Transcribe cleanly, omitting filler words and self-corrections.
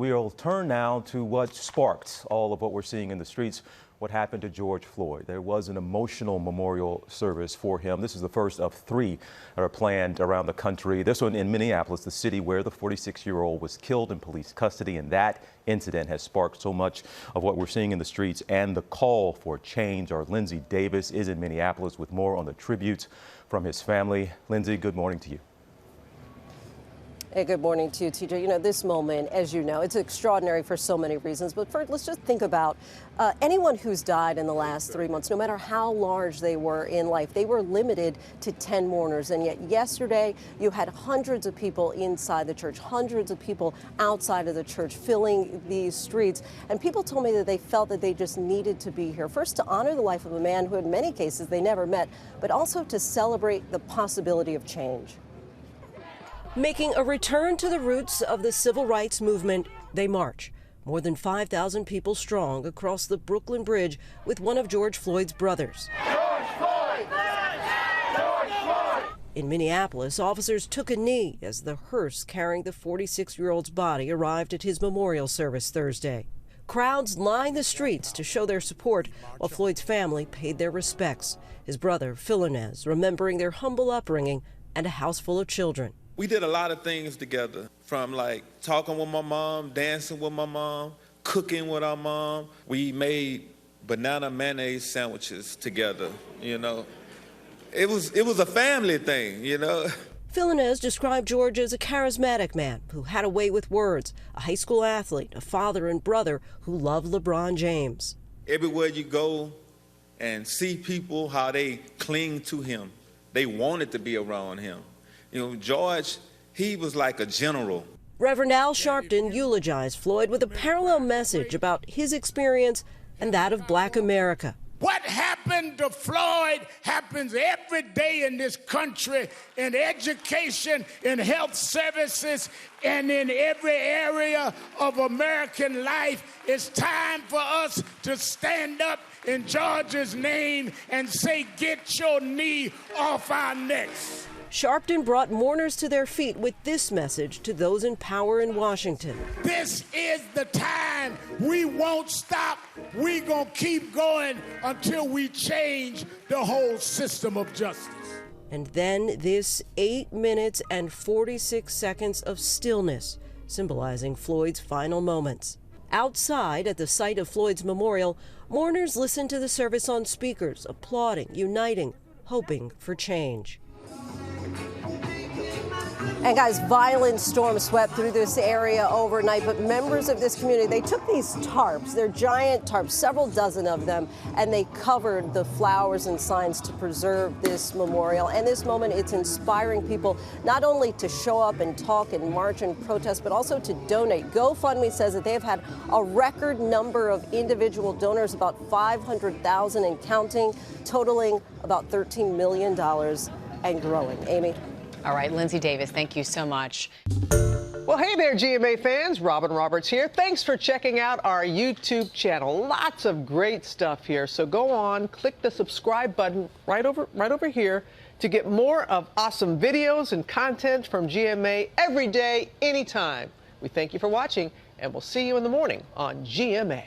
We'll turn now to what sparked all of what we're seeing in the streets, what happened to George Floyd. There was an emotional memorial service for him. This is the first of 3 that are planned around the country. This one in Minneapolis, the city where the 46-year-old was killed in police custody, and that incident has sparked so much of what we're seeing in the streets and the call for change. Our Lindsay Davis is in Minneapolis with more on the tributes from his family. Lindsay, good morning to you. Hey, good morning to you, TJ. You know, this moment, as you know, it's extraordinary for so many reasons. But first, let's just think about anyone who's died in the last 3 months, no matter how large they were in life. They were limited to 10 mourners. And yet yesterday, you had hundreds of people inside the church, hundreds of people outside of the church filling these streets. And people told me that they felt that they just needed to be here. First, to honor the life of a man who in many cases they never met, but also to celebrate the possibility of change. Making a return to the roots of the civil rights movement, they march. More than 5,000 people strong across the Brooklyn Bridge with one of George Floyd's brothers. George Floyd! George Floyd! In Minneapolis, officers took a knee as the hearse carrying the 46-year-old's body arrived at his memorial service Thursday. Crowds lined the streets to show their support while Floyd's family paid their respects. His brother, Philinez, remembering their humble upbringing and a house full of children. We did a lot of things together, from like talking with my mom, dancing with my mom, cooking with our mom. We made banana mayonnaise sandwiches together, you know. It was a family thing, you know. Philinez described George as a charismatic man who had a way with words, a high school athlete, a father and brother who loved LeBron James. Everywhere you go and see people, how they cling to him. They wanted to be around him. You know, George, he was like a general. Reverend Al Sharpton eulogized Floyd with a parallel message about his experience and that of Black America. What happened to Floyd happens every day in this country, in education, in health services, and in every area of American life. It's time for us to stand up in George's name and say, get your knee off our necks. Sharpton brought mourners to their feet with this message to those in power in Washington. This is the time. We won't stop. We're going to keep going until we change the whole system of justice. And then this 8 minutes and 46 seconds of stillness, symbolizing Floyd's final moments. Outside at the site of Floyd's memorial, mourners listened to the service on speakers, applauding, uniting, hoping for change. And guys, violent storms swept through this area overnight, but members of this community, they took these tarps, they're giant tarps, several dozen of them, and they covered the flowers and signs to preserve this memorial. And this moment, it's inspiring people not only to show up and talk and march and protest, but also to donate. GoFundMe says that they have had a record number of individual donors, about 500,000 and counting, totaling about $13 million and growing. Amy? All right, Lindsay Davis, thank you so much. Well, hey there, GMA fans. Robin Roberts here. Thanks for checking out our YouTube channel. Lots of great stuff here. So go on, click the subscribe button right over here to get more of awesome videos and content from GMA every day, anytime. We thank you for watching, and we'll see you in the morning on GMA.